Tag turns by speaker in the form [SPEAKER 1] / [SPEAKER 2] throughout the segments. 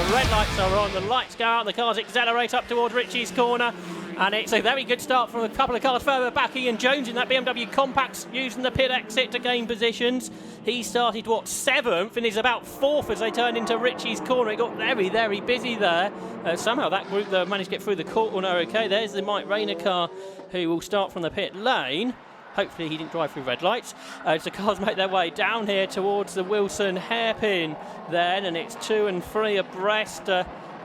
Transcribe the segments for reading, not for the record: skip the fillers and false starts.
[SPEAKER 1] The red lights are on, the lights go out, the cars accelerate up towards Ritchie's corner. And it's a very good start from a couple of cars further back. Ian Jones in that BMW Compact using the pit exit to gain positions. He started, 7th, and is about 4th as they turn into Ritchie's corner. It got very, very busy there. Somehow that group managed to get through the corner okay. There's the Mike Rayner car who will start from the pit lane. Hopefully he didn't drive through red lights. As the cars make their way down here towards the Wilson hairpin then, and it's 2 and 3 abreast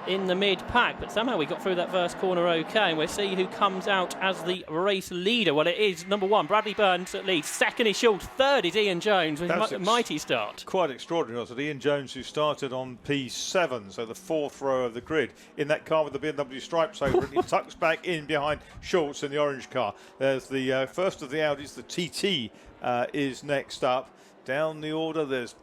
[SPEAKER 1] in the mid-pack, but somehow we got through that first corner okay, and we'll see who comes out as the race leader. Well, it is number 1, Bradley Burns at lead. 2nd is Schultz. 3rd is Ian Jones with a mighty start.
[SPEAKER 2] Quite extraordinary, wasn't it? Ian Jones, who started on P7, so the 4th row of the grid, in that car with the BMW stripes over it. He tucks back in behind Schultz in the orange car. There's the first of the Audis, the TT, is next up. Down the order, there's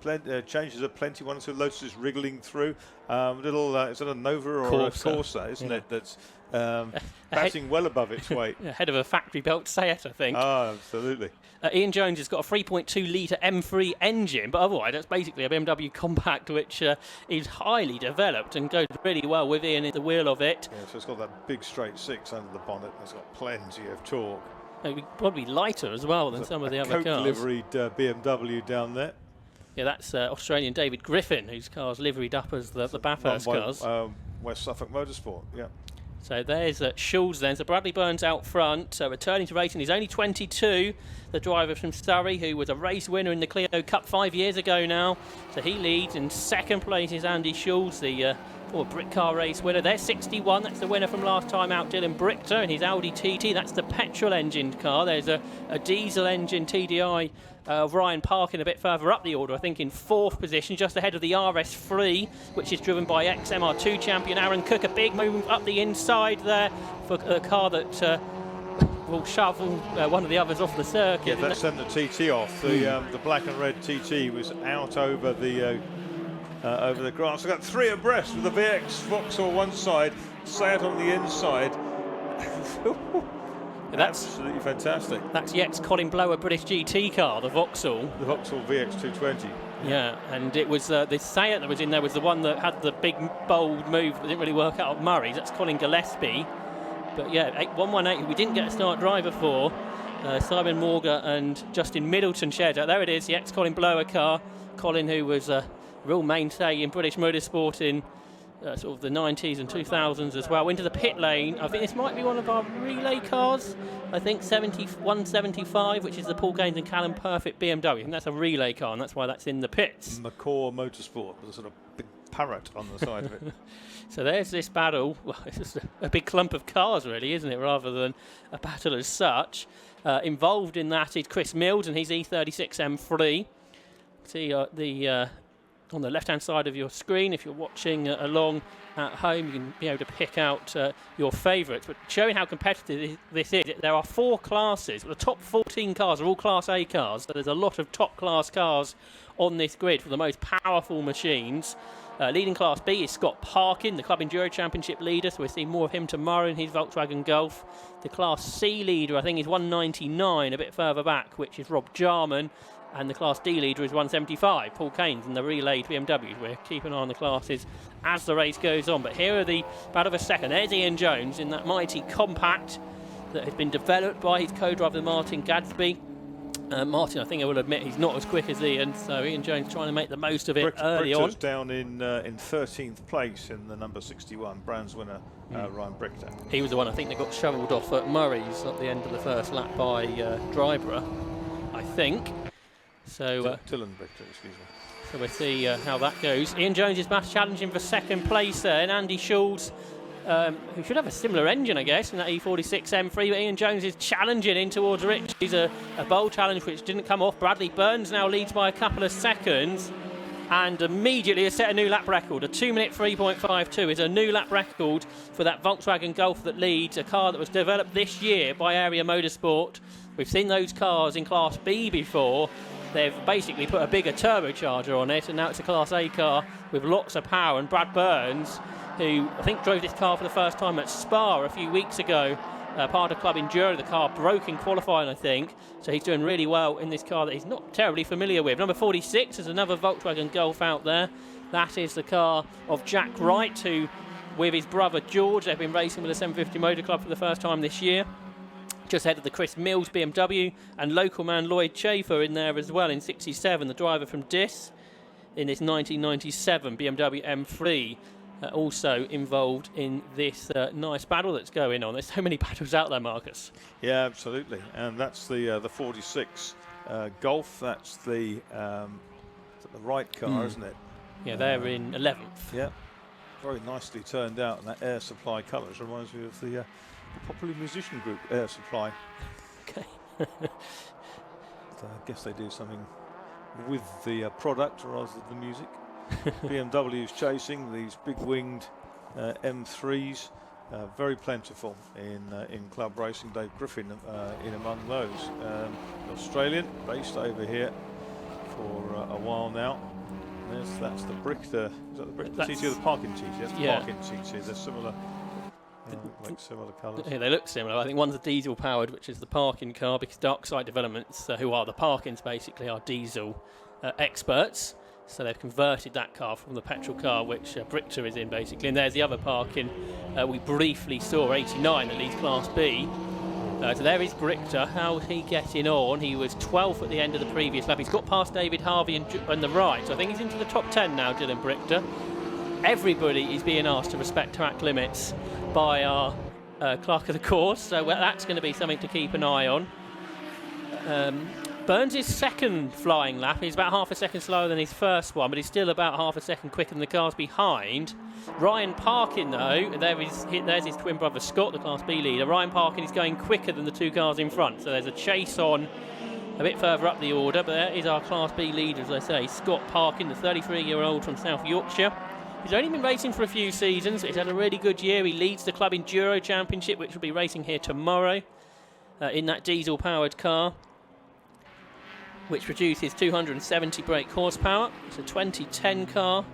[SPEAKER 2] changes of plenty. One or two Lotus is wriggling through. Is that a Nova or a Corsa, isn't it? That's batting well above its weight.
[SPEAKER 1] Ahead of a factory-built Seat, I think.
[SPEAKER 2] Oh, absolutely.
[SPEAKER 1] Ian Jones has got a 3.2-litre M3 engine, but otherwise that's basically a BMW Compact which is highly developed and goes really well with Ian at the wheel of it.
[SPEAKER 2] Yeah, so it's got that big straight 6 under the bonnet. It's got plenty of torque.
[SPEAKER 1] Probably lighter as well than some of the other cars.
[SPEAKER 2] Coke-liveried BMW down there.
[SPEAKER 1] Yeah, that's Australian David Griffin, whose car's liveried up as the Bathurst cars.
[SPEAKER 2] West Suffolk Motorsport, yeah.
[SPEAKER 1] So there's Schulz then. So Bradley Burns out front, returning to racing. He's only 22, the driver from Surrey, who was a race winner in the Clio Cup 5 years ago now. So he leads. In 2nd place is Andy Schulz, the Brick car race winner. There's 61, that's the winner from last time out, Dylan Brichter, and his Audi TT. That's the petrol-engined car. There's a diesel-engine TDI of Ryan Parkin a bit further up the order, I think in 4th position, just ahead of the RS3, which is driven by ex-MR2 champion Aaron Cook. A big move up the inside there for a car that will shovel one of the others off the circuit.
[SPEAKER 2] Yeah, that sent the TT off. The black and red TT was out over the grass. We've got 3 abreast with the VX Vauxhall one side, Seat on the inside. That's absolutely fantastic.
[SPEAKER 1] That's Yates Colin Blower British GT car, the Vauxhall.
[SPEAKER 2] The Vauxhall VX220.
[SPEAKER 1] Yeah, and it was the Seat that was in there was the one that had the big, bold move that didn't really work out of Murray's. That's Colin Gillespie. But yeah, 118, who we didn't get a start driver for. Simon Morga and Justin Middleton shared out. There it is, the ex-Colin Blower car. Colin, who was a real mainstay in British motorsport in sort of the 90s and 2000s as well. Into the pit lane. I think this might be one of our relay cars. I think 175, which is the Paul Gaines and Callum Perfect BMW. I think that's a relay car, and that's why that's in the pits.
[SPEAKER 2] McCaw Motorsport with a sort of big parrot on the side of it.
[SPEAKER 1] So there's this battle. Well, it's just a big clump of cars, really, isn't it, rather than a battle as such. Involved in that is Chris Mills and his E36 M3. See on the left-hand side of your screen, if you're watching along at home, you can be able to pick out your favourites. But showing how competitive this is, there are 4 classes. The top 14 cars are all Class A cars, so there's a lot of top-class cars on this grid for the most powerful machines. Leading Class B is Scott Parkin, the Club Enduro Championship leader, so we'll see more of him tomorrow in his Volkswagen Golf. The Class C leader, I think, is 199, a bit further back, which is Rob Jarman. And the Class D leader is 175, Paul Keynes, and the relayed BMWs. We're keeping an eye on the classes as the race goes on. But here are the battle of a second. There's Ian Jones in that mighty Compact that has been developed by his co-driver Martin Gadsby. Martin, I think I will admit, he's not as quick as Ian, so Ian Jones trying to make the most of it early on.
[SPEAKER 2] Brichter's down in 13th place in the number 61, Brands winner Ryan Brichter.
[SPEAKER 1] He was the one, I think, that got shovelled off at Murray's at the end of the first lap by Dryborough, I think. So
[SPEAKER 2] Dylan Brichter, excuse me.
[SPEAKER 1] So we'll see how that goes. Ian Jones is back challenging for 2nd place there, and Andy Schulz, who should have a similar engine, I guess, in that E46 M3. But Ian Jones is challenging in towards Rich. He's a bold challenge which didn't come off. Bradley Burns now leads by a couple of seconds, and immediately has set a new lap record. A 2-minute 3.52 is a new lap record for that Volkswagen Golf that leads, a car that was developed this year by Area Motorsport. We've seen those cars in Class B before. They've basically put a bigger turbocharger on it, and now it's a Class A car with lots of power. And Brad Burns, who I think drove this car for the first time at Spa a few weeks ago, part of Club Enduro. The car broke in qualifying, I think, so he's doing really well in this car that he's not terribly familiar with. Number 46 is another Volkswagen Golf out there. That is the car of Jack Wright, who, with his brother George, they've been racing with the 750 Motor Club for the first time this year. Just ahead of the Chris Mills BMW, and local man Lloyd Chafer in there as well in 67, the driver from Dis in this 1997 BMW M3. Also involved in this nice battle that's going on. There's so many battles out there, Marcus.
[SPEAKER 2] Yeah, absolutely. And that's the 46 Golf. That's the right car, isn't it?
[SPEAKER 1] Yeah, they're in 11th.
[SPEAKER 2] Yeah, very nicely turned out. And that Air Supply colours reminds me of the popular musician group Air Supply.
[SPEAKER 1] Okay.
[SPEAKER 2] I guess they do something with the product rather than the music. BMW's chasing these big winged M3s, very plentiful in club racing. Dave Griffin in among those. Australian, based over here for a while now. That's the Brichter. Is that the Brichter TT or the Parkin TT? That's the Parkin TT. They're similar. Like similar colours.
[SPEAKER 1] Yeah, they look similar. I think one's a diesel powered, which is the Parkin car, because Darkside Developments, who are the Parkins basically, are diesel experts. So they've converted that car from the petrol car, which Brichter is in basically. And there's the other Parkin we briefly saw, 89, that leads Class B. So there is Brichter. How's he getting on? He was 12th at the end of the previous lap. He's got past David Harvey on the right. So I think he's into the top 10 now, Dylan Brichter. Everybody is being asked to respect track limits by our clerk of the course. So that's going to be something to keep an eye on. Burns' second flying lap is about half a second slower than his first one, but he's still about half a second quicker than the cars behind. Ryan Parkin, though, there's his twin brother Scott, the Class B leader. Ryan Parkin is going quicker than the two cars in front, so there's a chase on a bit further up the order, but there is our Class B leader, as I say, Scott Parkin, the 33-year-old from South Yorkshire. He's only been racing for a few seasons. He's had a really good year. He leads the club Enduro Championship, which will be racing here tomorrow in that diesel-powered car, which produces 270 brake horsepower. It's a 2010 car,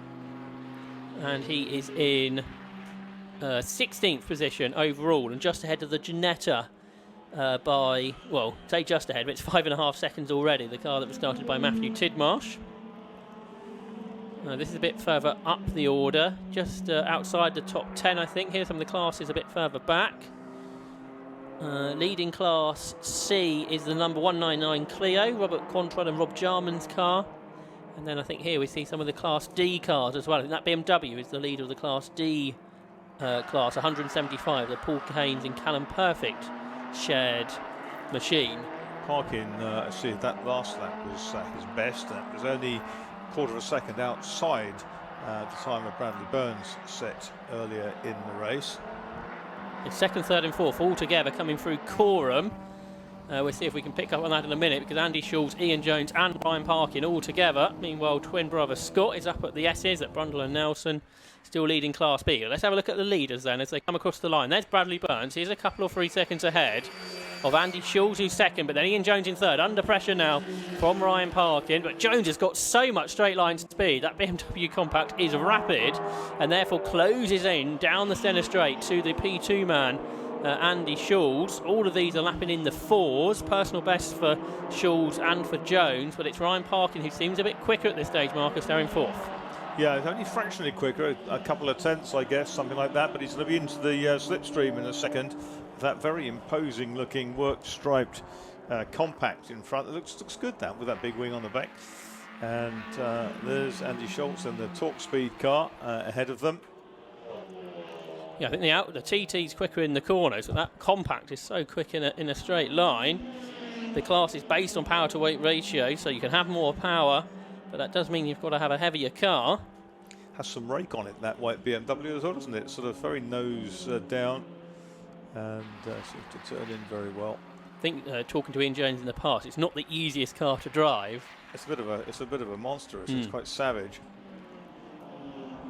[SPEAKER 1] and he is in 16th position overall, and just ahead of the Ginetta by, well, say just ahead, but it's 5.5 seconds already, the car that was started by Matthew Tidmarsh. This is a bit further up the order, just outside the top 10, I think. Here's some of the classes a bit further back. Leading Class C is the number 199 Clio, Robert Quantrell and Rob Jarman's car. And then I think here we see some of the Class D cars as well. I think that BMW is the leader of the Class D class, 175, the Paul Haynes and Callum Perfect shared machine.
[SPEAKER 2] Parkin, see, that last lap was his best. That was only a quarter of a second outside the time of Bradley Burns set earlier in the race.
[SPEAKER 1] It's second, third and fourth all together coming through Coram. We'll see if we can pick up on that in a minute, because Andy Schultz, Ian Jones and Ryan Parkin all together. Meanwhile, twin brother Scott is up at the S's at Brundle and Nelson, still leading Class B. Let's have a look at the leaders then as they come across the line. There's Bradley Burns. He's a couple or 3 seconds ahead of Andy Schultz, who's second, but then Ian Jones in third. Under pressure now from Ryan Parkin, but Jones has got so much straight line speed. That BMW Compact is rapid and therefore closes in down the centre straight to the P2 man, Andy Schultz. All of these are lapping in the fours. Personal best for Schultz and for Jones, but it's Ryan Parkin who seems a bit quicker at this stage, Marcus. They're in fourth.
[SPEAKER 2] Yeah, it's only fractionally quicker, a couple of tenths, I guess, something like that, but he's going to be into the slipstream in a second. That very imposing looking worked striped compact in front. It looks good now with that big wing on the back. And there's Andy Schultz and the Torque Speed car ahead of them.
[SPEAKER 1] Yeah, I think the TT's quicker in the corners, but that compact is so quick in a straight line. The class is based on power to weight ratio, so you can have more power, but that does mean you've got to have a heavier car.
[SPEAKER 2] Has some rake on it, that white BMW as well, doesn't it? Sort of very nose down, and seems to turn in very well.
[SPEAKER 1] I think talking to Ian Jones in the past, it's not the easiest car to drive.
[SPEAKER 2] It's a bit of a monster. It's quite savage.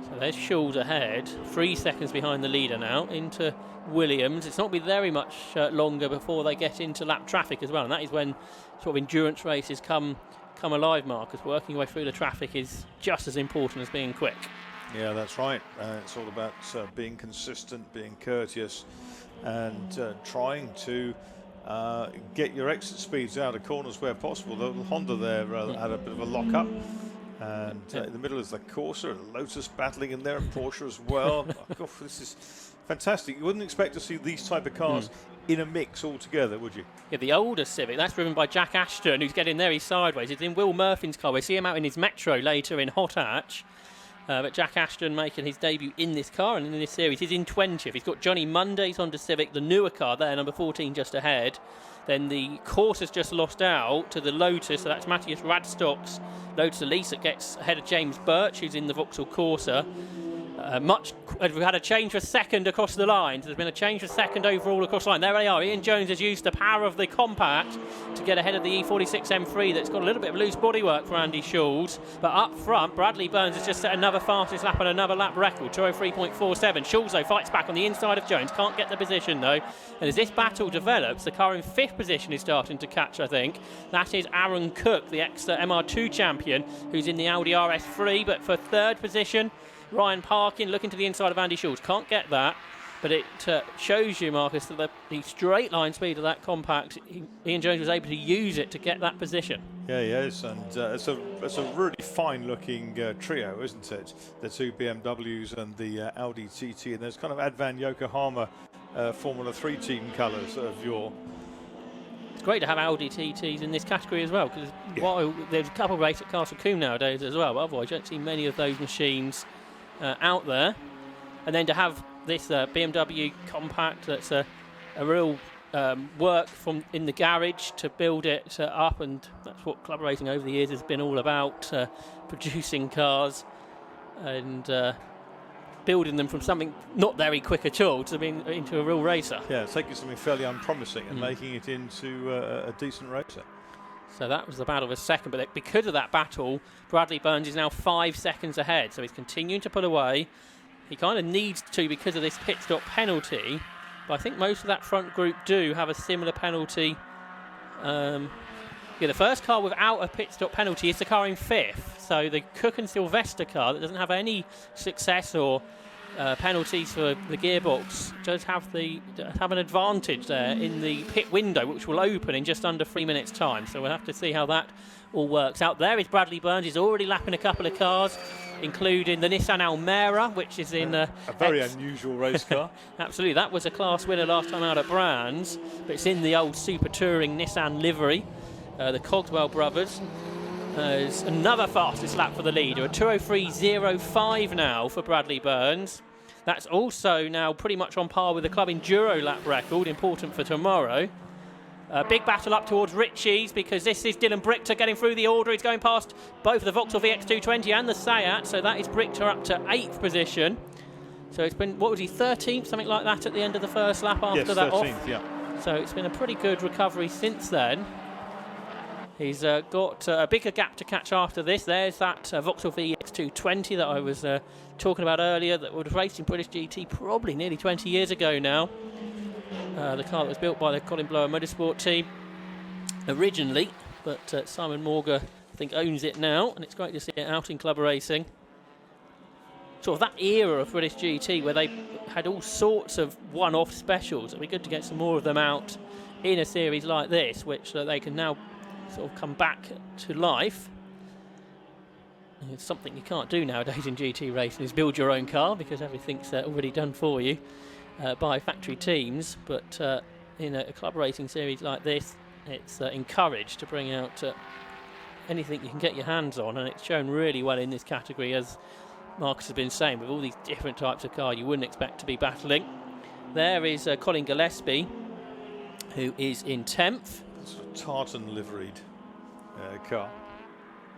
[SPEAKER 1] So there's Schultz ahead, 3 seconds behind the leader now, into Williams. It's not been very much longer before they get into lap traffic as well, and that is when sort of endurance races come alive, Marcus. Working your way through the traffic is just as important as being quick.
[SPEAKER 2] Yeah, that's right. It's all about being consistent, being courteous, and trying to get your exit speeds out of corners where possible. The Honda there had a bit of a lock-up, And in the middle is the Corsa and Lotus battling in there, and Porsche as well. Oh, this is fantastic. You wouldn't expect to see these type of cars in a mix altogether, would you?
[SPEAKER 1] Yeah, the older Civic, that's driven by Jack Ashton, who's getting there. He's sideways. It's in Will Murphy's car. We see him out in his Metro later in Hot Hatch. But Jack Ashton making his debut in this car and in this series. He's in 20th. He's got Johnny Monday's Honda Civic, the newer car there, number 14 just ahead. Then the Corsa's just lost out to the Lotus, so that's Matthias Radstock's Lotus Elise that gets ahead of James Birch, who's in the Vauxhall Corsa. We've had a change for second across the line. There's been a change for second overall across the line. There they are. Ian Jones has used the power of the compact to get ahead of the E46 M3 that's got a little bit of loose bodywork for Andy Schulz. But up front, Bradley Burns has just set another fastest lap and another lap record, 2:03.47. Schulz, though, fights back on the inside of Jones. Can't get the position, though. And as this battle develops, the car in 5th position is starting to catch, I think. That is Aaron Cook, the ex-MR2 champion, who's in the Audi RS3. But for 3rd position, Ryan Parkin looking to the inside of Andy Schulz. Can't get that, but it shows you, Marcus, that the straight line speed of that compact, Ian Jones was able to use it to get that position.
[SPEAKER 2] Yeah, he is, and it's a really fine looking trio, isn't it? The two BMWs and the Audi TT, and there's kind of Advan Yokohama Formula 3 team colours of your...
[SPEAKER 1] It's great to have Audi TTs in this category as well, because there's a couple of race at Castle Combe nowadays as well, but otherwise you don't see many of those machines out there. And then to have this BMW compact, that's a real work from in the garage to build it up, and that's what club racing over the years has been all about, producing cars and building them from something not very quick at all to being into a real racer.
[SPEAKER 2] Yeah, taking something fairly unpromising and making it into a decent racer.
[SPEAKER 1] So that was the battle of second, but because of that battle, Bradley Burns is now 5 seconds ahead, so he's continuing to pull away. He kind of needs to because of this pit stop penalty, but I think most of that front group do have a similar penalty. The first car without a pit stop penalty is the car in 5th, so the Cook and Sylvester car that doesn't have any success or penalties for the gearbox does have an advantage there in the pit window, which will open in just under 3 minutes time, so we'll have to see how that all works out. There is Bradley Burns. He's already lapping a couple of cars, including the Nissan Almera, which is in a
[SPEAKER 2] very unusual race car.
[SPEAKER 1] Absolutely, that was a class winner last time out at Brands, but it's in the old Super Touring Nissan livery. The Cogswell brothers. There's another fastest lap for the leader, a 2:03.05 now for Bradley Burns. That's also now pretty much on par with the club enduro lap record, important for tomorrow. Big battle up towards Ritchie's, because this is Dylan Brichter getting through the order. He's going past both the Vauxhall VX220 and the Seat, so that is Brichter up to 8th position. So it's been, what was he, 13th, something like that at the end of the first lap after that
[SPEAKER 2] 13th,
[SPEAKER 1] off?
[SPEAKER 2] Yeah.
[SPEAKER 1] So it's been a pretty good recovery since then. He's got a bigger gap to catch after this. There's that Vauxhall VX220 that I was talking about earlier, that was raced in British GT probably nearly 20 years ago now. The car that was built by the Colin Blower Motorsport team originally, but Simon Morga, I think, owns it now, and it's great to see it out in club racing. Sort of that era of British GT where they had all sorts of one-off specials. It'd be good to get some more of them out in a series like this, which they can now sort of come back to life. And it's something you can't do nowadays in GT racing, is build your own car, because everything's already done for you by factory teams. But in a club racing series like this, it's encouraged to bring out anything you can get your hands on, and it's shown really well in this category, as Marcus has been saying, with all these different types of car you wouldn't expect to be battling. There is Colin Gillespie, who is in 10th.
[SPEAKER 2] It's a tartan liveried car.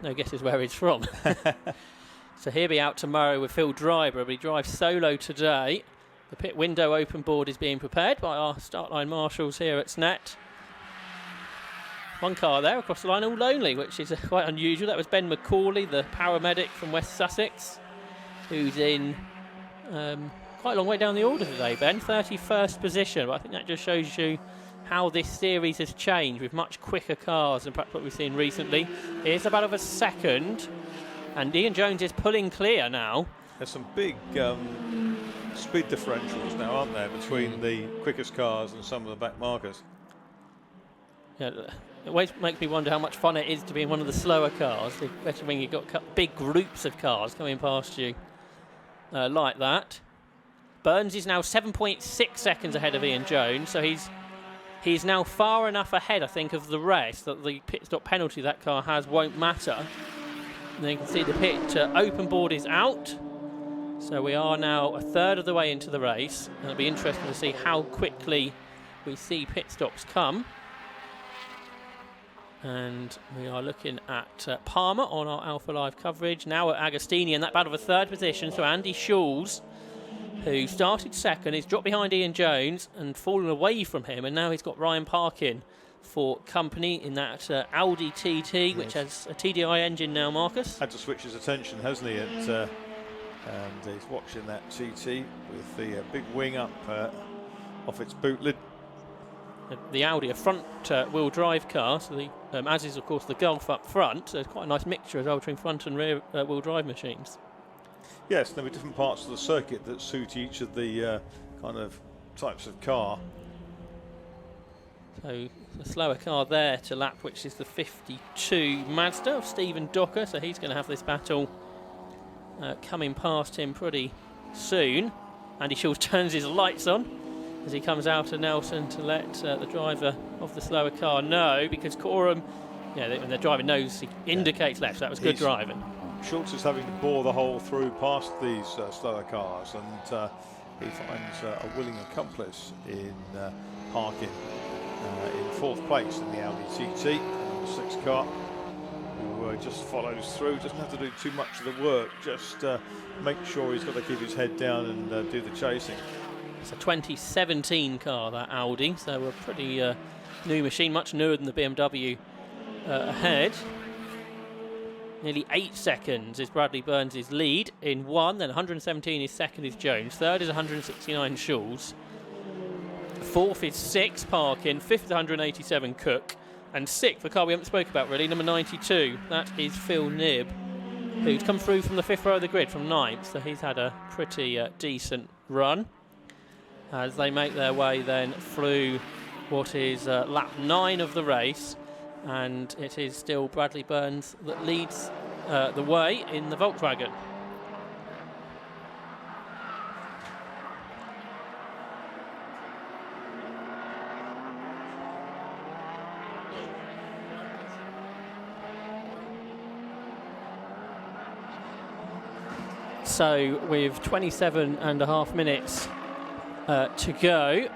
[SPEAKER 1] No guesses where he's from. So he'll be out tomorrow with Phil Driver, but he drives solo today. The pit window open board is being prepared by our start line marshals here at Snet. One car there across the line all lonely, which is quite unusual. That was Ben McCauley, the paramedic from West Sussex, who's in quite a long way down the order today, Ben. 31st position, but I think that just shows you how this series has changed with much quicker cars than perhaps what we've seen recently. Here's about of a second, and Ian Jones is pulling clear now.
[SPEAKER 2] There's some big speed differentials now, aren't there, between the quickest cars and some of the back markers?
[SPEAKER 1] Yeah, It always makes me wonder how much fun it is to be in one of the slower cars, especially when you've got big groups of cars coming past you like that. Burns is now 7.6 seconds ahead of Ian Jones, so he's now far enough ahead, I think, of the rest that the pit stop penalty that car has won't matter. And then you can see the pit open board is out. So we are now a third of the way into the race, and it'll be interesting to see how quickly we see pit stops come. And we are looking at Palmer on our Alpha Live coverage. Now at Agostini in that battle for third position. So Andy Schulz, who started second, is dropped behind Ian Jones and fallen away from him. And now he's got Ryan Parkin for company in that Audi TT, which has a TDI engine now, Marcus.
[SPEAKER 2] Had to switch his attention, hasn't he? And he's watching that TT with the big wing up off its boot lid.
[SPEAKER 1] The Audi, a front-wheel drive car, so the, as is, of course, the Golf up front. So it's quite a nice mixture as well between front and rear-wheel drive machines. Yes,
[SPEAKER 2] there are different parts of the circuit that suit each of the kind of types of car.
[SPEAKER 1] So the slower car there to lap, which is the 52 Mazda of Stephen Docker. So he's going to have this battle coming past him pretty soon. Andy Schulz turns his lights on as he comes out of Nelson to let the driver of the slower car know, because Coram, when the driver knows, he indicates left, so that was good driving.
[SPEAKER 2] Schulz is having to bore the hole through past these slower cars, and he finds a willing accomplice in Parkin in fourth place in the Audi TT, the sixth car, who just follows through, doesn't have to do too much of the work, just make sure he's got to keep his head down and do the chasing.
[SPEAKER 1] It's a 2017 car, that Audi, so a pretty new machine, much newer than the BMW ahead. Nearly 8 seconds is Bradley Burns' lead in one, then 117 is second is Jones, third is 169 Schulz, fourth is 6 Parkin, fifth is 187 Cook, and sixth, the car we haven't spoke about really, number 92, that is Phil Knibb, who's come through from the fifth row of the grid from ninth, so he's had a pretty decent run. As they make their way then through what is lap 9 of the race, and it is still Bradley Burns that leads the way in the Volkswagen. So with 27.5 minutes to go,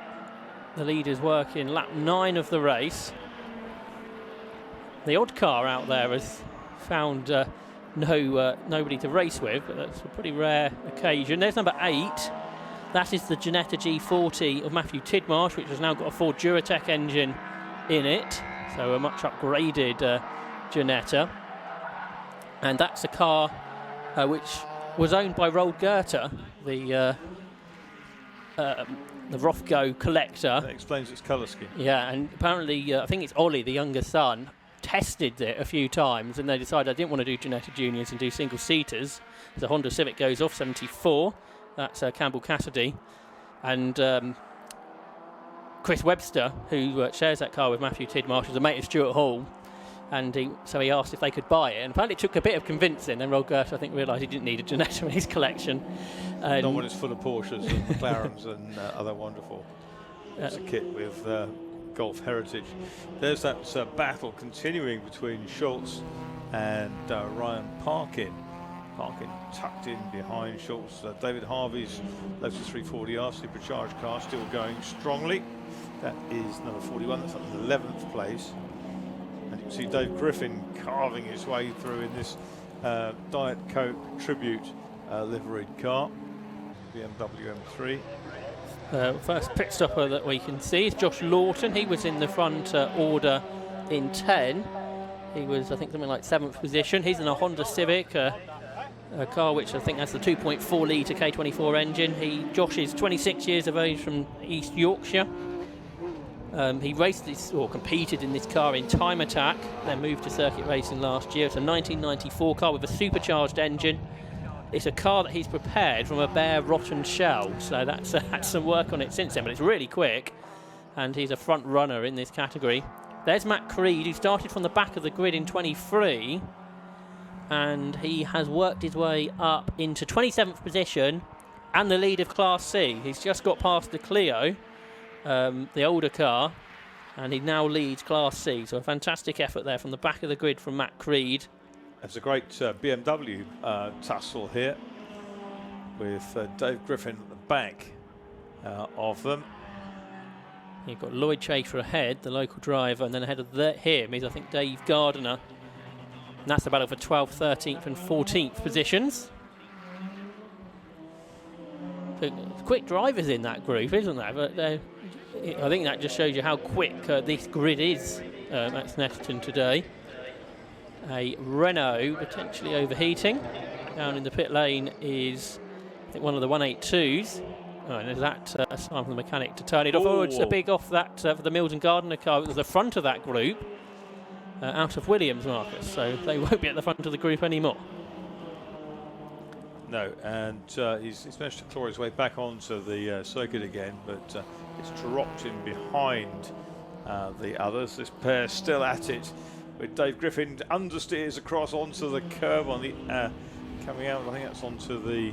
[SPEAKER 1] the leaders work in lap 9 of the race. The odd car out there has found nobody to race with, but that's a pretty rare occasion. There's number 8. That is the Ginetta G40 of Matthew Tidmarsh, which has now got a Ford Duratec engine in it, so a much upgraded Ginetta. And that's a car which was owned by Roald Goethe, the Rothko collector.
[SPEAKER 2] That explains its colour scheme.
[SPEAKER 1] Yeah, and apparently, I think it's Ollie, the younger son, tested it a few times, and they decided I didn't want to do Ginetta Juniors and do single-seaters. The Honda Civic goes off 74. That's Campbell Cassidy. And Chris Webster, who shares that car with Matthew Tidmarsh, is a mate of Stuart Hall. And so he asked if they could buy it. And apparently it took a bit of convincing. Then Roald Goethe, I think, realised he didn't need a Ginetta in his collection.
[SPEAKER 2] Not when it's full of Porsches and McLarens and other wonderful kit with Golf heritage. There's that battle continuing between Schulz and Ryan Parkin. Parkin tucked in behind Schulz. David Harvey's Lotus 340R supercharged car still going strongly. That is number 41. That's up in the 11th place. And you can see Dave Griffin carving his way through in this Diet Coke tribute liveried car, BMW M3.
[SPEAKER 1] First pit stopper that we can see is Josh Lawton. He was in the front order in 10. He was, I think, something like 7th position. He's in a Honda Civic, a car which I think has the 2.4 litre K24 engine. Josh is 26 years of age from East Yorkshire. He raced this, or competed in this car in Time Attack, then moved to circuit racing last year. It's a 1994 car with a supercharged engine. It's a car that he's prepared from a bare rotten shell, so that's had some work on it since then, but it's really quick, and he's a front runner in this category. There's Matt Creed, who started from the back of the grid in 23, and he has worked his way up into 27th position and the lead of Class C. He's just got past the Clio, the older car, and he now leads Class C. So a fantastic effort there from the back of the grid from Matt Creed.
[SPEAKER 2] There's a great BMW tussle here with Dave Griffin at the back of them.
[SPEAKER 1] You've got Lloyd Chafer ahead, the local driver, and then ahead of him is, I think, Dave Gardiner. And that's the battle for 12th, 13th and 14th positions. So quick drivers in that group, isn't there? But I think that just shows you how quick this grid is at Snetterton today. A Renault potentially overheating. Down in the pit lane is, I think, one of the 182s. Oh, and there's that a sign from the mechanic to turn it off. Oh, it's a big off that for the Mills and Gardiner car. It was the front of that group, out of Williams, Marcus. So they won't be at the front of the group anymore.
[SPEAKER 2] No, and he's managed to claw his way back onto the circuit again, but it's dropped him behind the others. This pair still at it, with Dave Griffin understeers across onto the curb on the coming out. I think that's onto the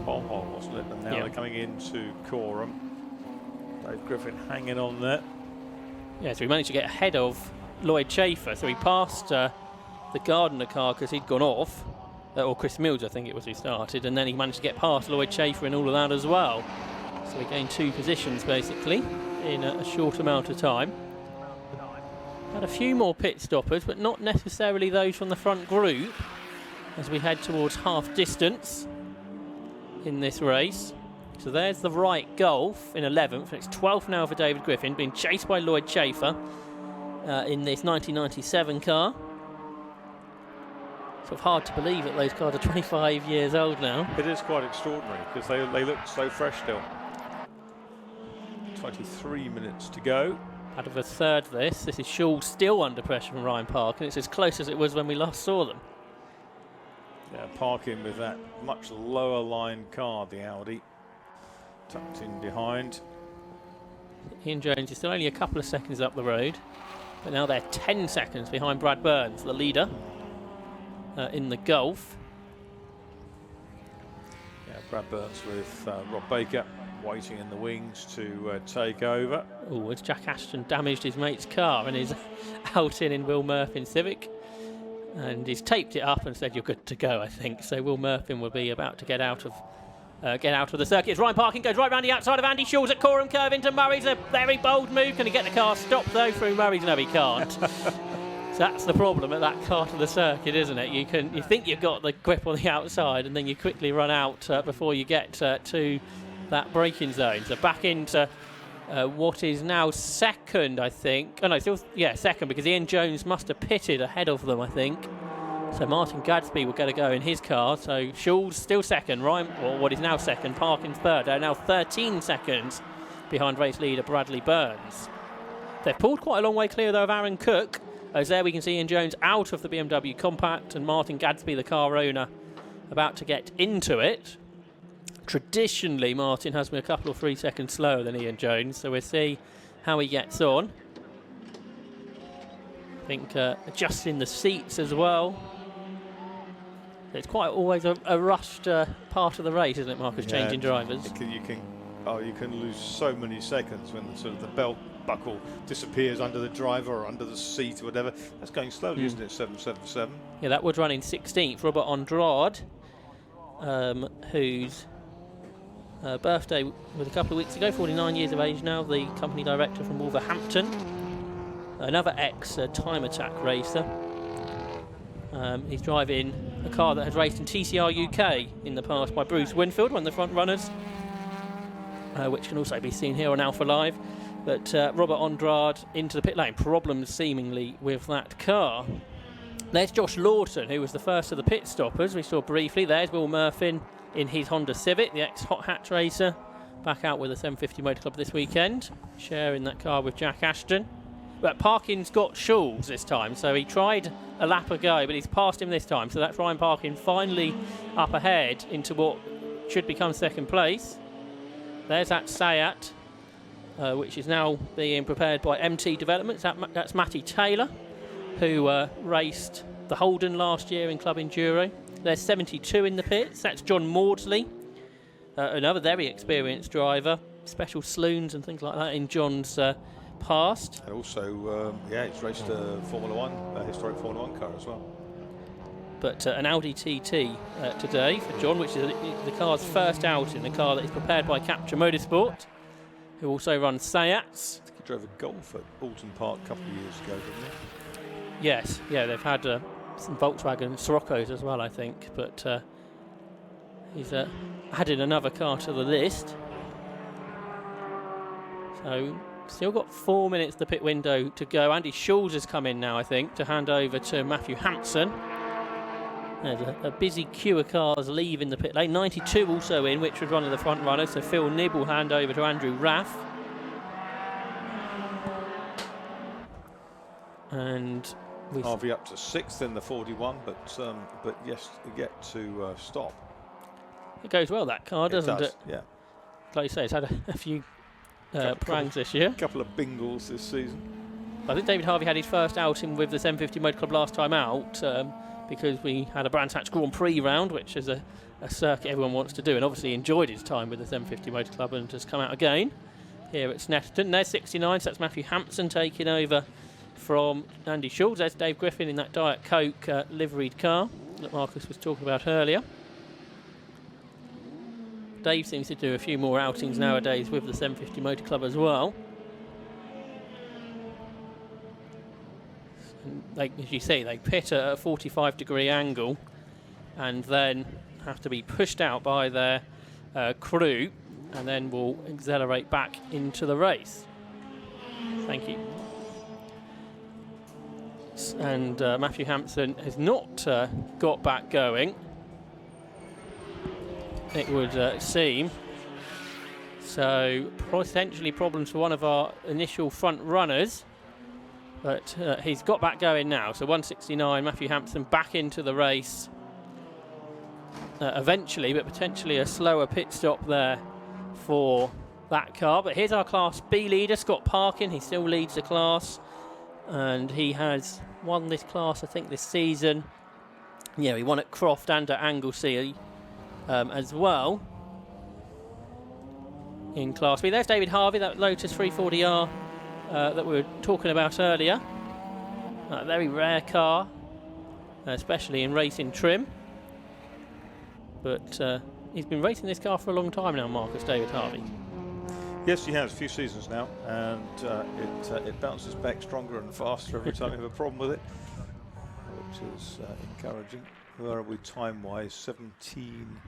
[SPEAKER 2] bomb hole, wasn't it? And now they're coming into Coram. Dave Griffin hanging on there.
[SPEAKER 1] Yeah, so he managed to get ahead of Lloyd Chafer. So he passed the Gardiner car because he'd gone off, or Chris Mills, I think it was, who started, and then he managed to get past Lloyd Chafer in all of that as well. So he gained 2 positions basically in a short amount of time. Had a few more pit stoppers, but not necessarily those from the front group as we head towards half distance in this race. So there's the Wright Golf in 11th. It's 12th now for David Griffin, being chased by Lloyd Chafer in this 1997 car. Sort of hard to believe that those cars are 25 years old now.
[SPEAKER 2] It is quite extraordinary because they look so fresh still. 23 minutes to go.
[SPEAKER 1] Out of a third this is Schulz still under pressure from Ryan Park, and it's as close as it was when we last saw them.
[SPEAKER 2] Yeah, Parkin with that much lower line car, the Audi, tucked in behind.
[SPEAKER 1] Ian Jones is still only a couple of seconds up the road, but now they're 10 seconds behind Brad Burns, the leader in the Gulf.
[SPEAKER 2] Yeah, Brad Burns with Rob Baker waiting in the wings to take over.
[SPEAKER 1] Oh, as Jack Ashton damaged his mate's car and is out in Will Murphy's Civic. And he's taped it up and said you're good to go, I think. So Will Murphy will be about to get out of the circuit. As Ryan Parkin goes right round the outside of Andy Schulz at Coram Curve into Murray's. A very bold move. Can he get the car stopped though through Murray's? No, he can't. So that's the problem at that part of the circuit, isn't it? You think you've got the grip on the outside, and then you quickly run out before you get to that braking zone. So back into what is now second, I think. Oh no, still second, because Ian Jones must have pitted ahead of them, I think. So Martin Gadsby will get a go in his car. So Schulz still second, Ryan, or what is now second, Parkin third. They're now 13 seconds behind race leader Bradley Burns. They've pulled quite a long way clear though of Aaron Cook, as there we can see Ian Jones out of the BMW Compact and Martin Gadsby, the car owner, about to get into it. Traditionally, Martin has been a couple or 3 seconds slower than Ian Jones, so we'll see how he gets on. I think adjusting the seats as well. It's quite always a rushed part of the race, isn't it, Marcus? Yeah, changing drivers.
[SPEAKER 2] You can lose so many seconds when the belt buckle disappears under the driver or under the seat or whatever. That's going slowly, isn't it? 777.
[SPEAKER 1] Yeah, that would run in 16th. Robert Andrade, whose birthday was a couple of weeks ago, 49 years of age now, the company director from Wolverhampton. Another ex-Time Attack racer. He's driving a car that has raced in TCR UK in the past by Bruce Winfield, one of the front runners, which can also be seen here on Alpha Live. But Robert Andrade into the pit lane. Problems seemingly with that car. There's Josh Lawton, who was the first of the pit stoppers we saw briefly. There's Will Murphy in his Honda Civic, the ex-Hot Hatch racer, back out with the 750 Motor Club this weekend, sharing that car with Jack Ashton. But Parkin's got Schulz this time, so he tried a lap ago, but he's passed him this time. So that's Ryan Parkin finally up ahead into what should become second place. There's that Sayat which is now being prepared by MT Developments. That's Matty Taylor, who raced the Holden last year in Club Enduro. There's 72 in the pits. That's John Maudsley, another very experienced driver. Special saloons and things like that in John's past.
[SPEAKER 2] And also, he's raced a Formula 1, a historic Formula 1 car as well.
[SPEAKER 1] But an Audi TT today for John, which is the car's first outing, the car that is prepared by Capture Motorsport, who also runs Sayats.
[SPEAKER 2] I think he drove a Golf at Alton Park a couple of years ago, didn't he?
[SPEAKER 1] Yes, yeah, they've had some Volkswagen Siroccos as well, I think, but he's added another car to the list. So, still got 4 minutes the pit window to go. Andy Schulz has come in now, I think, to hand over to Matthew Hampson. There's a busy queue of cars leaving the pit lane. 92 also in, which was one of the front runners. So Phil Nibb will hand over to Andrew Raff. And
[SPEAKER 2] Harvey up to 6th in the 41, but yes, yet to stop.
[SPEAKER 1] It goes well, that car, doesn't it?
[SPEAKER 2] Yeah.
[SPEAKER 1] Like you say, it's had a few prangs this year.
[SPEAKER 2] A couple of bingles this season.
[SPEAKER 1] I think David Harvey had his first outing with the 750 Motor Club last time out, because we had a Brands Hatch Grand Prix round, which is a circuit everyone wants to do, and obviously enjoyed his time with the 750 Motor Club and has come out again here at Snetterton. There's 69, so that's Matthew Hampson taking over from Andy Schulz. There's Dave Griffin in that Diet Coke liveried car that Marcus was talking about earlier. Dave seems to do a few more outings nowadays with the 750 Motor Club as well. Like, as you see, they pit at a 45-degree angle and then have to be pushed out by their crew, and then will accelerate back into the race. Thank you. And Matthew Hampson has not got back going, it would seem. So potentially problems for one of our initial front runners. But he's got back going now. So 169, Matthew Hampson back into the race eventually, but potentially a slower pit stop there for that car. But here's our Class B leader, Scott Parkin. He still leads the class, and he has won this class, I think, this season. Yeah, he won at Croft and at Anglesey as well in Class B. There's David Harvey, that Lotus 340R that we were talking about earlier. A very rare car, especially in racing trim. But he's been racing this car for a long time now, Marcus, David Harvey.
[SPEAKER 2] Yes, he has, a few seasons now, and it bounces back stronger and faster every time you have a problem with it, which is encouraging. Where are we time-wise? 17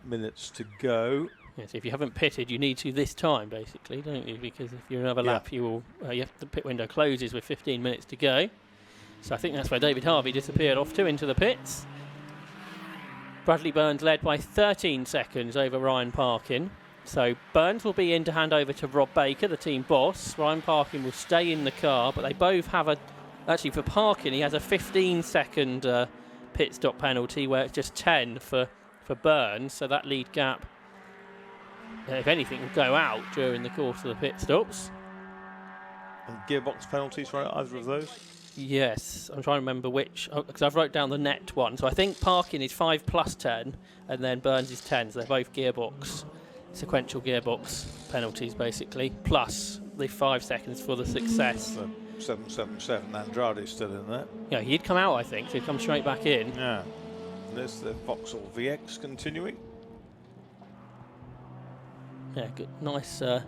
[SPEAKER 2] minutes to go.
[SPEAKER 1] Yes, if you haven't pitted, you need to this time, basically, don't you? Because if you're another lap, you will. The pit window closes with 15 minutes to go. So I think that's where David Harvey disappeared off to into the pits. Bradley Burns led by 13 seconds over Ryan Parkin. So Burns will be in to hand over to Rob Baker, the team boss. Ryan Parkin will stay in the car, but they both have actually for Parkin, he has a 15-second pit stop penalty, where it's just 10 for Burns. So that lead gap, if anything, will go out during the course of the pit stops.
[SPEAKER 2] And gearbox penalties for either of those?
[SPEAKER 1] Yes, I'm trying to remember which, because I've wrote down the net one. So I think Parkin is 5 plus 10, and then Burns is 10. So they're both gearbox, sequential gearbox penalties, basically, plus the 5 seconds for the success.
[SPEAKER 2] So 777, Andrade's still in there.
[SPEAKER 1] Yeah, he'd come out, I think, so he'd come straight back in.
[SPEAKER 2] Yeah. And there's the Vauxhall VX continuing.
[SPEAKER 1] Yeah, good. Nice to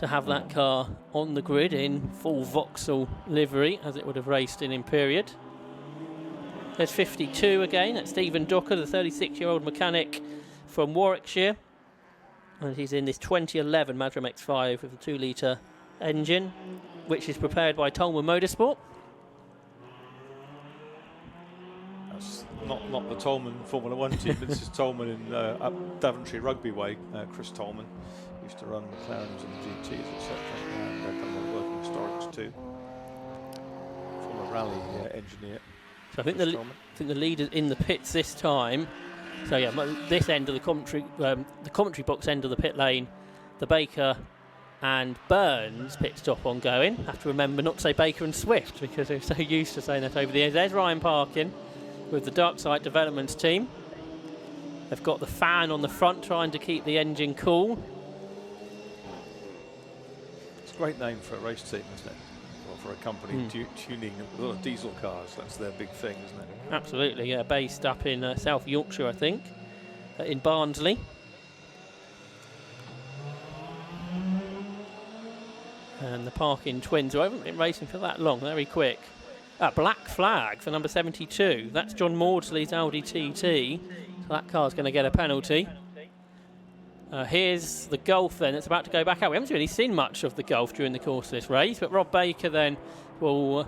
[SPEAKER 1] have that car on the grid in full Vauxhall livery, as it would have raced in period. There's 52 again. That's Stephen Docker, the 36-year-old mechanic from Warwickshire. And he's in this 2011 Madram X5 with a 2-litre engine, which is prepared by Tolman Motorsport.
[SPEAKER 2] That's not the Tolman Formula 1 team. This is Tolman in up Daventry Rugby Way. Chris Tolman used to run McLarens and GTs, etc. And they've done a lot of work in historics too. Former rally engineer.
[SPEAKER 1] So I think the leader in the pits this time. So yeah, this end of the commentary box end of the pit lane, the Baker and Burns pit stop ongoing. Have to remember not to say Baker and Swift because they're so used to saying that over the years. There's Ryan Parkin with the Dark Side Developments team. They've got the fan on the front trying to keep the engine cool.
[SPEAKER 2] It's a great name for a race team, isn't it? Or for a company tuning a lot of diesel cars. That's their big thing, isn't it?
[SPEAKER 1] Absolutely, yeah. Based up in South Yorkshire, I think, in Barnsley. And the Parkin twins, who haven't been racing for that long, very quick. Black flag for number 72. That's John Maudsley's Audi TT. So that car's going to get a penalty. Here's the Golf then that's about to go back out. We haven't really seen much of the Golf during the course of this race, but Rob Baker then will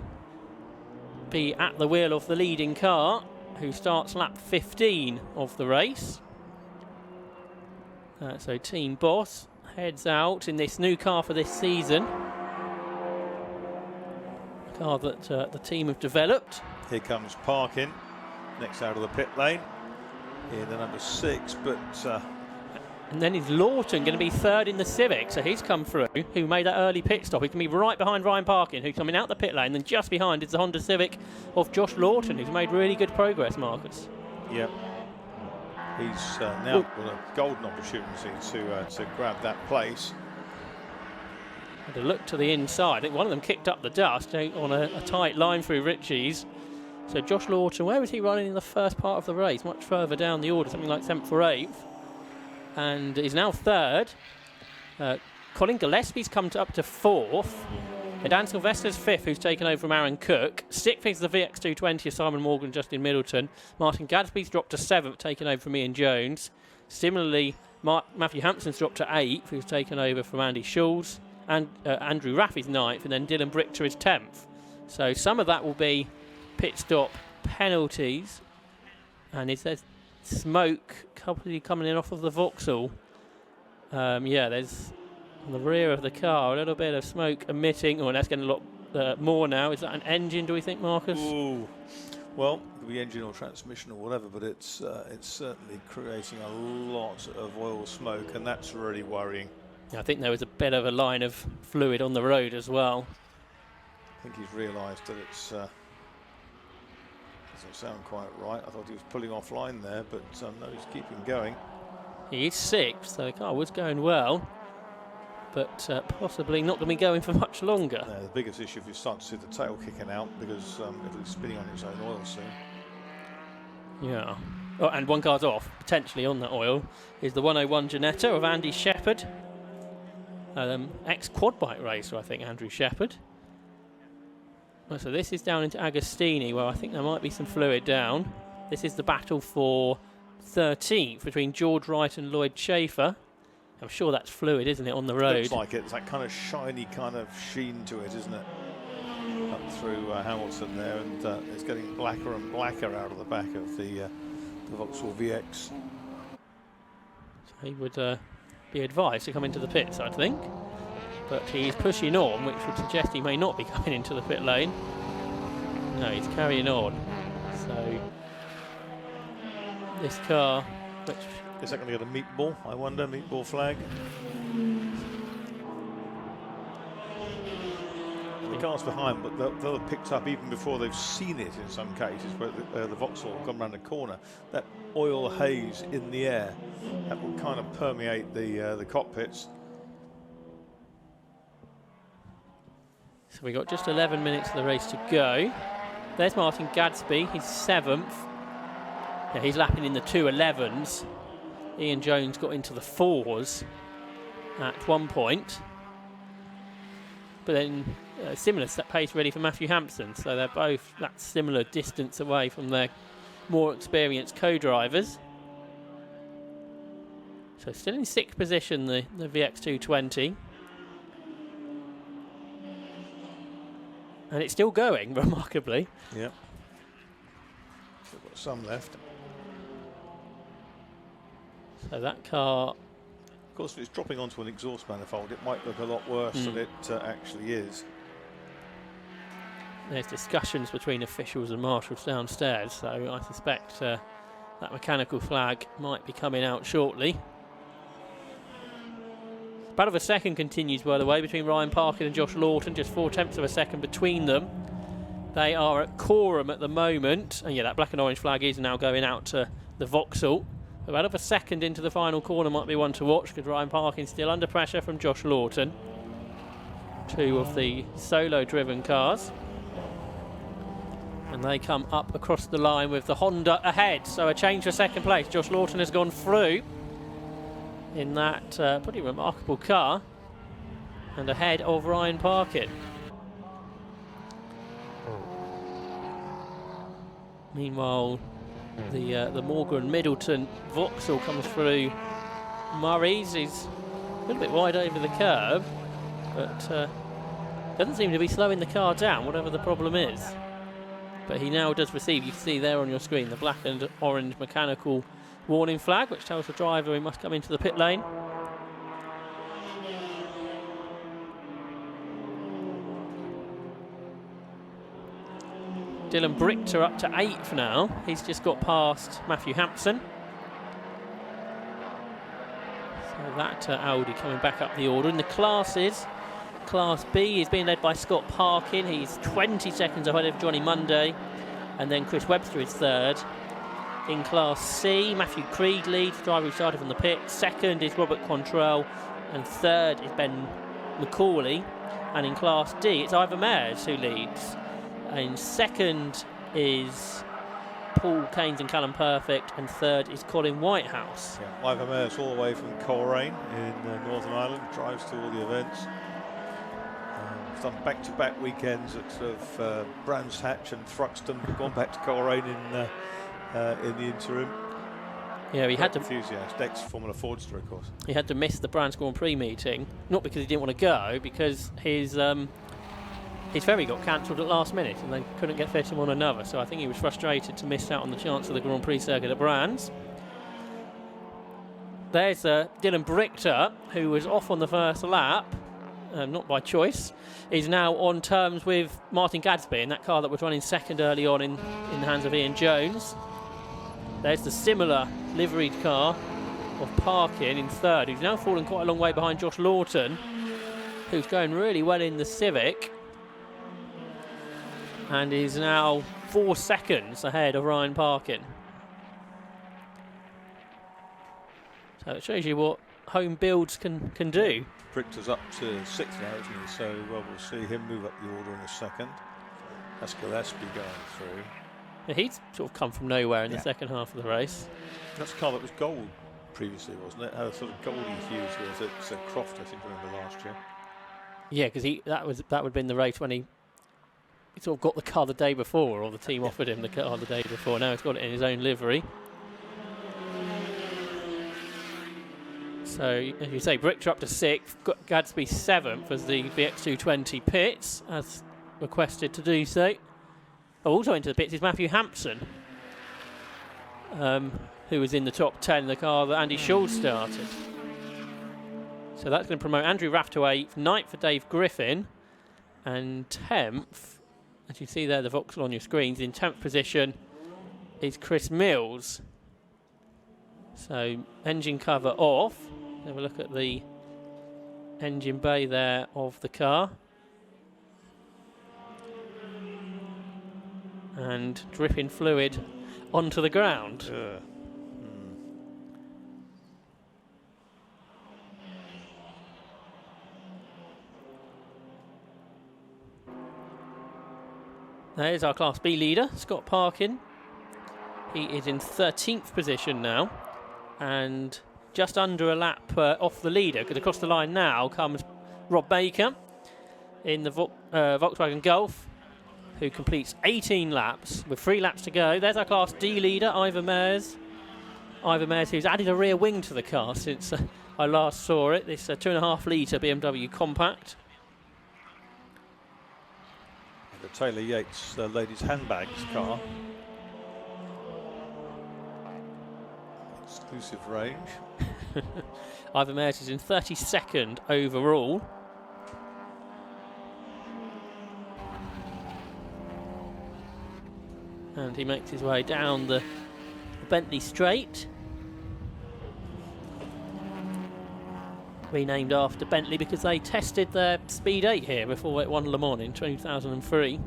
[SPEAKER 1] be at the wheel of the leading car, who starts lap 15 of the race. So Team Boss heads out in this new car for this season. A car that the team have developed.
[SPEAKER 2] Here comes Parkin, next out of the pit lane, in the number 6, but...
[SPEAKER 1] and then is Lawton going to be third in the Civic, so he's come through, who made that early pit stop. He can be right behind Ryan Parkin, who's coming out the pit lane, and just behind is the Honda Civic of Josh Lawton, who's made really good progress, Marcus.
[SPEAKER 2] Yep. He's now got a golden opportunity to grab that place.
[SPEAKER 1] Had a look to the inside. I think one of them kicked up the dust on a tight line through Ritchie's. So Josh Lawton, where was he running in the first part of the race? Much further down the order, something like 7th or 8th. And is now 3rd. Colin Gillespie's come up to 4th. And Dan Sylvester's 5th, who's taken over from Aaron Cook. 6th is the VX220 of Simon Morgan and Justin Middleton. Martin Gadsby's dropped to 7th, taken over from Ian Jones. Similarly, Matthew Hampson's dropped to 8th, who's taken over from Andy Schulz. And Andrew Raffy's 9th, and then Dylan Brichter is 10th. So some of that will be pit stop penalties. And is there smoke coming in off of the Vauxhall? Yeah, there's on the rear of the car a little bit of smoke emitting. Oh, and that's getting a lot more now. Is that an engine, do we think, Marcus?
[SPEAKER 2] Ooh. Well, it could be engine or transmission or whatever, but it's certainly creating a lot of oil smoke, and that's really worrying.
[SPEAKER 1] I think there was a bit of a line of fluid on the road as well.
[SPEAKER 2] I think he's realised that it's doesn't sound quite right. I thought he was pulling offline there, but no, he's keeping going.
[SPEAKER 1] He is 6th, so the car was going well, but possibly not going to be going for much longer.
[SPEAKER 2] The biggest issue if you start to see the tail kicking out, because it'll be spinning on its own oil soon.
[SPEAKER 1] Yeah. Oh, and one car's off, potentially on that oil, is the 101 Janetta of Andy Shepherd. Ex-quad bike racer, I think, Andrew Shepherd. Well, so this is down into Agostini, where I think there might be some fluid down. This is the battle for 13th between George Wright and Lloyd Schaefer. I'm sure that's fluid, isn't it, on the road?
[SPEAKER 2] Looks like it. It's that kind of shiny kind of sheen to it, isn't it? Up through Hamilton there, and it's getting blacker and blacker out of the back of the Vauxhall VX.
[SPEAKER 1] So he would be advised to come into the pits, I think. But he's pushing on, which would suggest he may not be coming into the pit lane. No, he's carrying on. So this car, which
[SPEAKER 2] is that going to get a meatball? I wonder, meatball flag. The car's behind, but they'll have picked up even before they've seen it in some cases, where the Vauxhall will come around the corner. That oil haze in the air, that will kind of permeate the cockpits.
[SPEAKER 1] So we got just 11 minutes of the race to go. There's Martin Gadsby, he's 7th. Yeah, he's lapping in the 2:11s. Ian Jones got into the 4s at one point. But then similar pace ready for Matthew Hampson. So they're both that similar distance away from their more experienced co-drivers. So still in 6th position, the VX220. And it's still going, remarkably.
[SPEAKER 2] Yep. Still got some left.
[SPEAKER 1] So that car...
[SPEAKER 2] Of course, if it's dropping onto an exhaust manifold, it might look a lot worse than it actually is.
[SPEAKER 1] There's discussions between officials and marshals downstairs, so I suspect that mechanical flag might be coming out shortly. Battle of a second continues, by the way, between Ryan Parkin and Josh Lawton, just 0.4 of a second between them. They are at Coram at the moment, and yeah, that black and orange flag is now going out to the Vauxhall. About of a second into the final corner might be one to watch, because Ryan Parkin still under pressure from Josh Lawton. Two of the solo-driven cars. And they come up across the line with the Honda ahead, so a change for second place. Josh Lawton has gone through in that pretty remarkable car, and ahead of Ryan Parkin. Meanwhile, the Morgan Middleton Vauxhall comes through Murray's. He's a little bit wide over the curve, but doesn't seem to be slowing the car down, whatever the problem is. But he now does receive, you can see there on your screen, the black and orange mechanical warning flag, which tells the driver he must come into the pit lane. Dylan Brichter up to 8th now. He's just got past Matthew Hampson. So that Audi coming back up the order. In the classes, Class B is being led by Scott Parkin. He's 20 seconds ahead of Johnny Monday. And then Chris Webster is third. In Class C, Matthew Creed leads, driver who started from the pit. Second is Robert Quantrell. And third is Ben McCauley. And in Class D, it's Ivor Mayers who leads. And second is Paul Keynes and Callum Perfect, and third is Colin Whitehouse.
[SPEAKER 2] Yeah, Ivor Mayers all the way from Coleraine in Northern Ireland, drives to all the events. He's done back-to-back weekends at sort of Brands Hatch and Thruxton, gone back to Coleraine in the interim.
[SPEAKER 1] Yeah, he had to.
[SPEAKER 2] Enthusiast, ex-Formula Fordster, of course.
[SPEAKER 1] He had to miss the Brands Grand Prix meeting, not because he didn't want to go, because his ferry got cancelled at last minute and they couldn't get fit him on another, so I think he was frustrated to miss out on the chance of the Grand Prix circuit at Brands. There's Dylan Brichter, who was off on the first lap, not by choice, is now on terms with Martin Gadsby in that car that was running second early on in the hands of Ian Jones. There's the similar liveried car of Parkin in third, who's now fallen quite a long way behind Josh Lawton, who's going really well in the Civic, and is now 4 seconds ahead of Ryan Parkin. So it shows you what home builds can do.
[SPEAKER 2] Brichter's up to 6th now, isn't he? So we'll see him move up the order in a second. That's Gillespie going through.
[SPEAKER 1] Yeah, he's sort of come from nowhere in the second half of the race.
[SPEAKER 2] That's a car that was gold previously, wasn't it? Had a sort of goldy hue to it. It's Croft, I think, remember last year.
[SPEAKER 1] Yeah, because that would have been the race when he sort of got the car the day before, or the team offered him the car the day before. Now he's got it in his own livery. So, as you say, Brichter up to 6th, Gadsby 7th as the VX220 pits, as requested to do so. Oh, also into the pits is Matthew Hampson, who was in the top 10, the car that Andy Schultz started. So that's going to promote Andrew Raff to 8th, 9th for Dave Griffin, and 10th, as you see there, the Vauxhall on your screens, in 10th position is Chris Mills. So engine cover off. Have a look at the engine bay there of the car. And dripping fluid onto the ground. There's our Class B leader, Scott Parkin. He is in 13th position now, and just under a lap off the leader, because across the line now comes Rob Baker in the Volkswagen Golf, who completes 18 laps with 3 laps to go. There's our Class D leader, Ivor Mayers. Ivor Mayers, who's added a rear wing to the car since I last saw it, this 2.5 litre BMW compact.
[SPEAKER 2] The Taylor Yates ladies' handbags car. Exclusive range.
[SPEAKER 1] Ivor Mayers is in 32nd overall. And he makes his way down the Bentley straight. renamed after Bentley because they tested their Speed 8 here before it won Le Mans in 2003.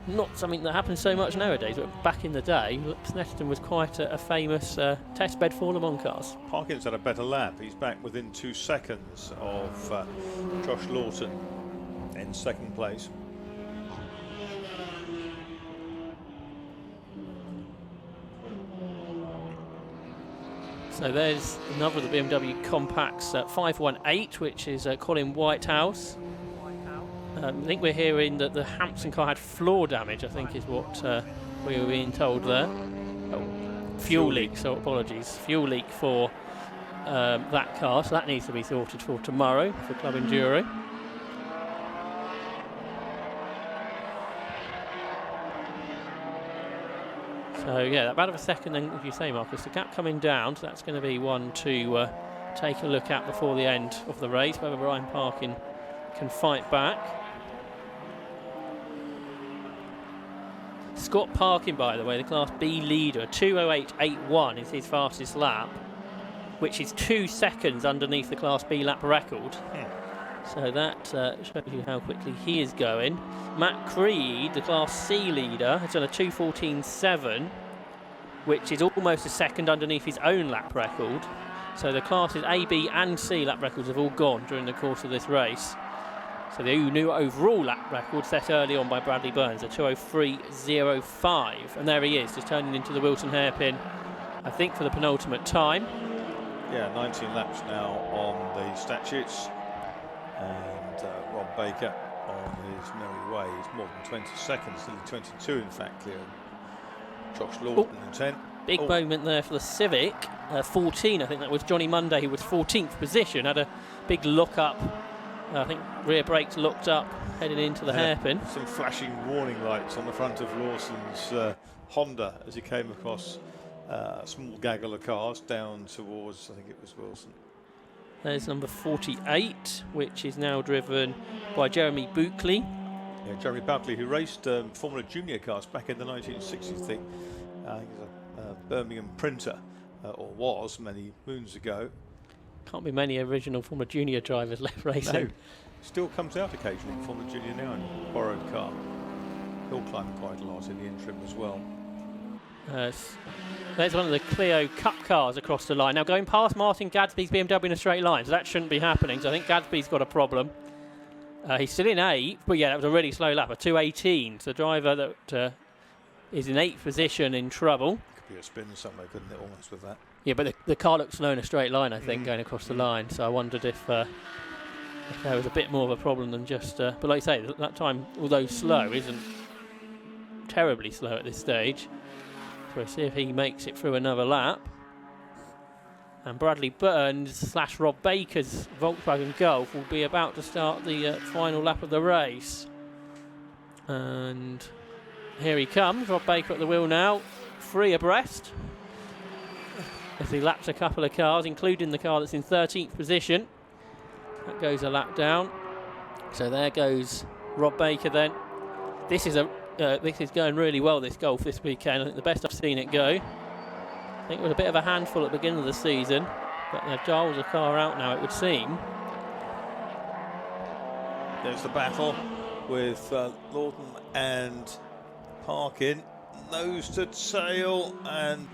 [SPEAKER 1] Not something that happens so much nowadays, but back in the day, Snetterton was quite a famous test bed for Le Mans cars.
[SPEAKER 2] Parkin's had a better lap. He's back within 2 seconds of Josh Lawton in second place.
[SPEAKER 1] So there's another of the BMW Compacts 518, which is Colin Whitehouse. I think we're hearing that the Hampson car had floor damage, I think is what we were being told there. Oh, fuel leak, so apologies. Fuel leak for that car, so that needs to be sorted for tomorrow for Club Enduro. So yeah, about a second then, as you say, Marcus, the gap coming down, so that's going to be one to take a look at before the end of the race, whether Ryan Parkin can fight back. Scott Parkin, by the way, the Class B leader, 2:08.81 is his fastest lap, which is 2 seconds underneath the Class B lap record. So that shows you how quickly he is going. Matt Creed, the Class C leader, has done a 2:14.7, which is almost a second underneath his own lap record. So the classes A, B and C lap records have all gone during the course of this race. So the new overall lap record set early on by Bradley Burns, a 2:03.05. And there he is, just turning into the Wilson hairpin, I think for the penultimate time.
[SPEAKER 2] Yeah, 19 laps now on the statutes. And Rob Baker on his merry way is more than 20 seconds, nearly 22 in fact, clear. Josh Lawton in 10.
[SPEAKER 1] Big moment there for the Civic. 14, I think that was Johnny Monday, who was 14th position, had a big look up. I think rear brakes looked up, heading into the hairpin.
[SPEAKER 2] Some flashing warning lights on the front of Lawson's Honda as he came across a small gaggle of cars down towards, I think it was Wilson.
[SPEAKER 1] There's number 48, which is now driven by Jeremy Buckley.
[SPEAKER 2] Yeah, Jeremy Buckley, who raced Formula Junior cars back in the 1960s, I think. He's a Birmingham printer, or was many moons ago.
[SPEAKER 1] Can't be many original Formula Junior drivers left racing.
[SPEAKER 2] No, still comes out occasionally in Formula Junior now in a borrowed car. He'll climb quite a lot in the interim as well.
[SPEAKER 1] There's one of the Clio Cup cars across the line. Now going past Martin Gadsby's BMW in a straight line, so that shouldn't be happening. So I think Gadsby's got a problem. He's still in 8th, but yeah, that was a really slow lap, a 2:18. So the driver that is in 8th position in trouble.
[SPEAKER 2] Could be a spin somewhere, couldn't it, almost with that?
[SPEAKER 1] Yeah, but the car looks slow in a straight line, I think, going across the line. So I wondered if there was a bit more of a problem than just... but like I say, that time, although slow, isn't terribly slow at this stage. So we'll see if he makes it through another lap. And Bradley Burns / Rob Baker's Volkswagen Golf will be about to start the final lap of the race. And here he comes, Rob Baker at the wheel now, 3 abreast. As he laps a couple of cars, including the car that's in 13th position. That goes a lap down. So there goes Rob Baker then. This is going really well, this Golf this weekend. I think the best I've seen it go. I think it was a bit of a handful at the beginning of the season, but they've dialed the car out now, it would seem.
[SPEAKER 2] There's the battle with Lawton and Parkin. Nose to tail, and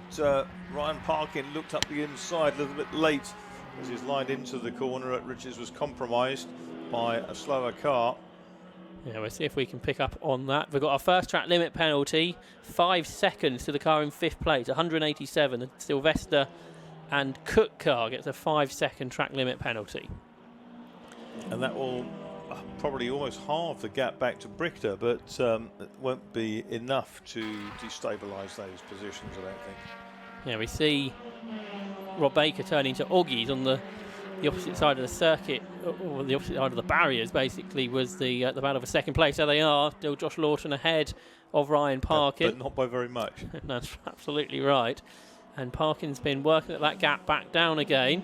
[SPEAKER 2] Ryan Parkin looked up the inside a little bit late as he's lined into the corner. Richards was compromised by a slower car.
[SPEAKER 1] Yeah, we'll see if we can pick up on that. We've got our first track limit penalty, 5 seconds to the car in 5th place, 187. The Sylvester and Cook car gets a 5-second track limit penalty.
[SPEAKER 2] And that will probably almost halve the gap back to Brichter, but it won't be enough to destabilise those positions, I don't think.
[SPEAKER 1] Yeah, we see Rob Baker turning to Oggies on the opposite side of the circuit, or the opposite side of the barriers, basically, was the battle for second place. There they are, still Josh Lawton ahead of Ryan Parkin.
[SPEAKER 2] But not by very much.
[SPEAKER 1] That's absolutely right. And Parkin's been working at that gap back down again.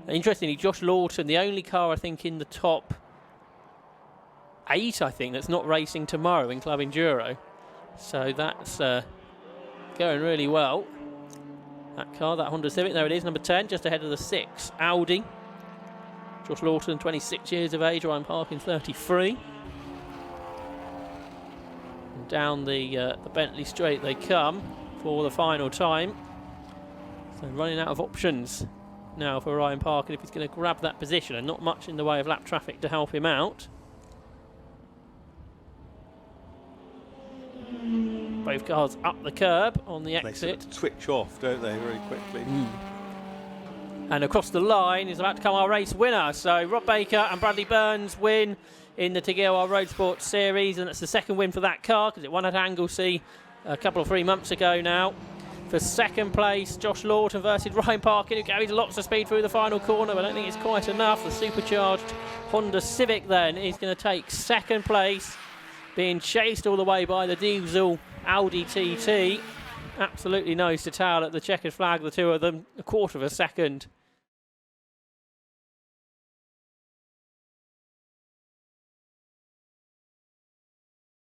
[SPEAKER 1] Interestingly, Josh Lawton, the only car I think in the top 8, I think, that's not racing tomorrow in Club Enduro. So that's going really well. That car, that Honda Civic, there it is, number 10, just ahead of the 6 Audi. Josh Lawton, 26 years of age, Ryan Parkin, 33. And down the Bentley straight they come for the final time. So running out of options now for Ryan Parkin if he's going to grab that position, and not much in the way of lap traffic to help him out. Both cars up the curb on the exit.
[SPEAKER 2] They sort of switch off, don't they, very quickly.
[SPEAKER 1] And across the line is about to come our race winner. So Rob Baker and Bradley Burns win in the Tegiwa Roadsports Series, and it's the second win for that car because it won at Anglesey a couple of 3 months ago now. For second place, Josh Lawton versus Ryan Parkin, who carries lots of speed through the final corner, but I don't think it's quite enough. The supercharged Honda Civic then is going to take second place, being chased all the way by the diesel Audi TT. Absolutely nose to tail at the checkered flag, the two of them, a quarter of a second